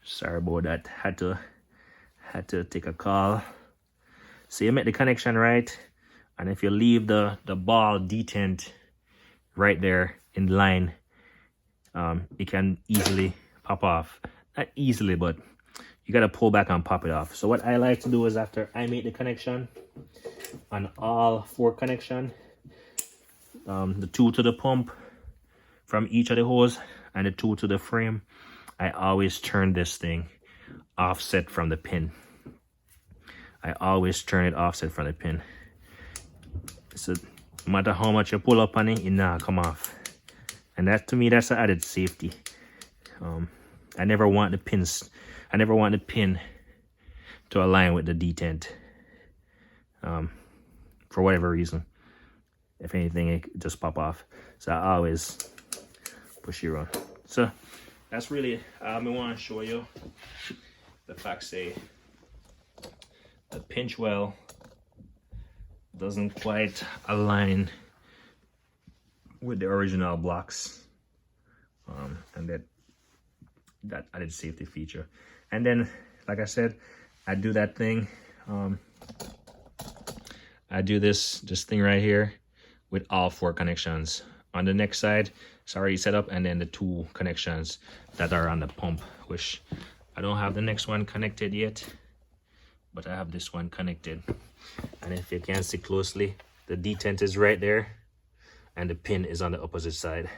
Sorry about that. Had to take a call. So you make the connection right, and if you leave the ball detent right there in line, it can easily pop off. Not easily, but you gotta pull back and pop it off. So what I like to do is, after I make the connection on all 4 connection, the 2 to the pump from each of the hose and the 2 to the frame, I always turn this thing offset from the pin. I always turn it offset from the pin. So no matter how much you pull up on it, it not come off. And that, to me, that's an added safety. I never want the pin to align with the detent. For whatever reason. If anything, it just pop off. So I always push it around. So that's really, I want to show you the fact, say, the pinch well doesn't quite align with the original blocks, and that added safety feature. And then, like I said, I do that thing. I do this thing right here with all 4 connections. On the next side, it's already set up, and then the 2 connections that are on the pump, which I don't have the next one connected yet, but I have this one connected. And if you can see closely, the detent is right there and the pin is on the opposite side.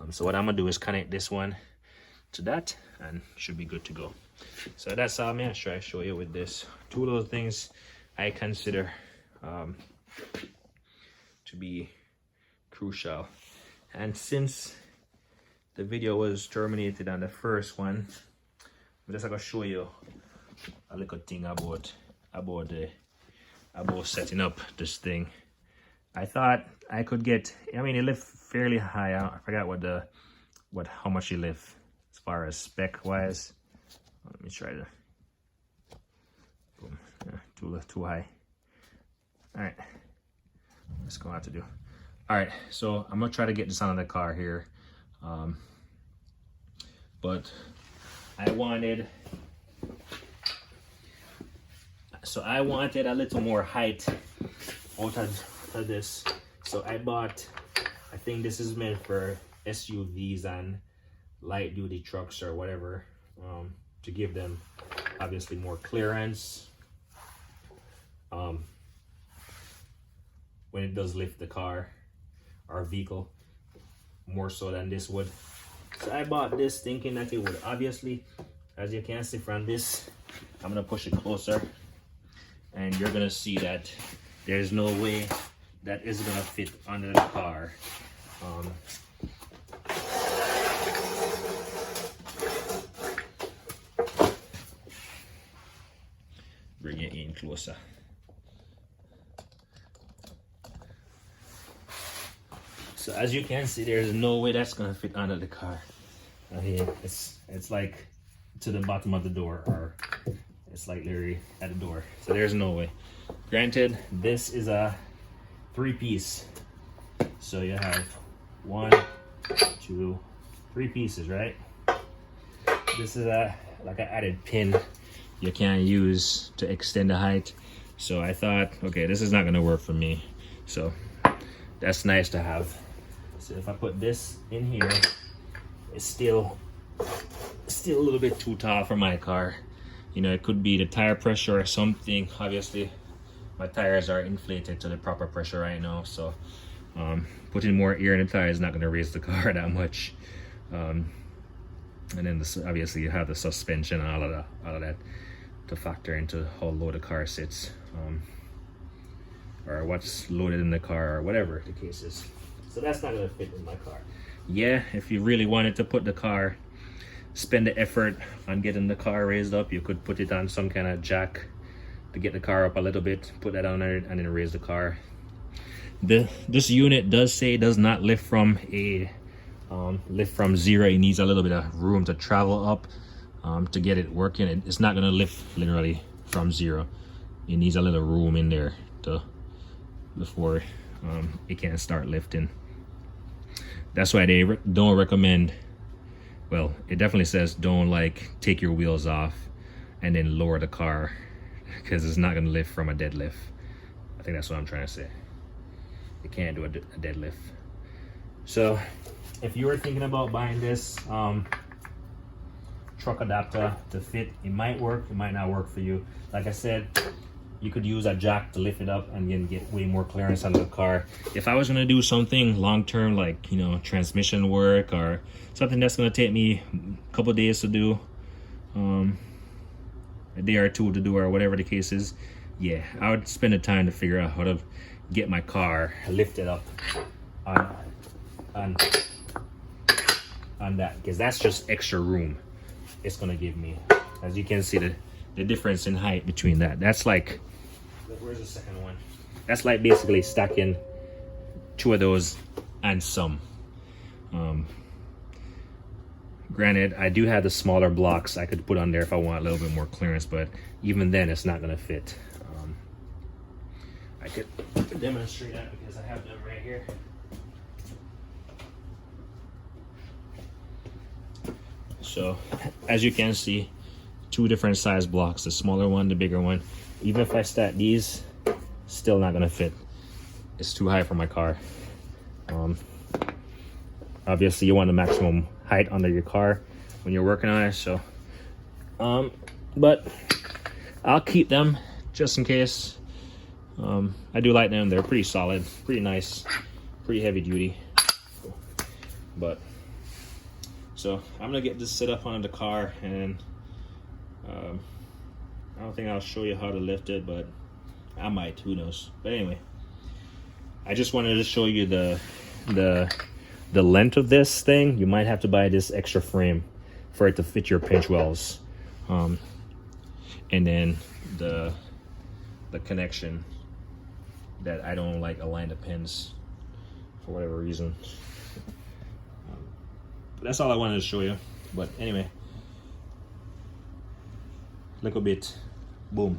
So what I'm gonna do is connect this one to that, and should be good to go. So that's how I'm gonna try to show you with this. 2 little things I consider to be crucial. And since the video was terminated on the first one, I'm just gonna show you a little thing about setting up this thing. I thought I could get, I mean, it lift fairly high. I forgot how much it lift as far as spec wise. Let me try to, boom, yeah, too high. All right, that's gonna have to do. All right, so I'm gonna try to get this on the car here, but I wanted a little more height out of this. So I bought, I think this is meant for SUVs and light duty trucks or whatever, to give them obviously more clearance when it does lift the car or vehicle, more so than this would. So I bought this thinking that it would. Obviously, as you can see from this, I'm gonna push it closer, and you're gonna see that there's no way that is gonna fit under the car. Bring it in closer. So as you can see, there's no way that's gonna fit under the car. Here, it's like to the bottom of the door, or it's like literally at the door. So there's no way. Granted, this is a 3-piece. So you have 1, 2, 3 pieces, right? This is like an added pin you can use to extend the height. So I thought, okay, this is not gonna work for me. So that's nice to have. So if I put this in here, it's still a little bit too tall for my car. You know, it could be the tire pressure or something. Obviously, my tires are inflated to the proper pressure right now, so putting more air in the tire is not going to raise the car that much. And then obviously you have the suspension and all of that to factor into how low the car sits, or what's loaded in the car, or whatever the case is. So that's not going to fit in my car. Yeah, if you really wanted to put the car, spend the effort on getting the car raised up, you could put it on some kind of jack to get the car up a little bit, put that on there, and then raise the car. This unit does say it does not lift from zero. It needs a little bit of room to travel up to get it working. It's not going to lift literally from zero. It needs a little room in there before it can start lifting. That's why they don't recommend well, it definitely says don't like take your wheels off and then lower the car, because it's not gonna lift from a deadlift. I think that's what I'm trying to say. You can't do a deadlift. So if you were thinking about buying this truck adapter to fit, it might work, it might not work for you. Like I said, you could use a jack to lift it up and then get way more clearance out of the car. If I was gonna do something long-term, like, you know, transmission work or something that's gonna take me a couple days to do, a day or two to do, or whatever the case is, yeah, I would spend the time to figure out how to get my car lifted up on that, because that's just extra room it's gonna give me. As you can see, the difference in height between that, that's like, where's the second one? That's like basically stacking two of those and some. Granted, I do have the smaller blocks I could put on there if I want a little bit more clearance, but even then it's not gonna fit. I could demonstrate that because I have them right here. So as you can see, two different size blocks, the smaller one, the bigger one. Even if I stack these, still not gonna fit. It's too high for my car. Obviously you want the maximum height under your car when you're working on it, so but I'll keep them just in case. I do like them. They're pretty solid, pretty nice, pretty heavy duty. But so I'm gonna get this set up on the car, and I don't think I'll show you how to lift it, but I might, who knows. But anyway, I just wanted to show you the length of this thing. You might have to buy this extra frame for it to fit your pinch wells, and then the connection that I don't like align the pins for whatever reason. But that's all I wanted to show you. But anyway, little bit, boom.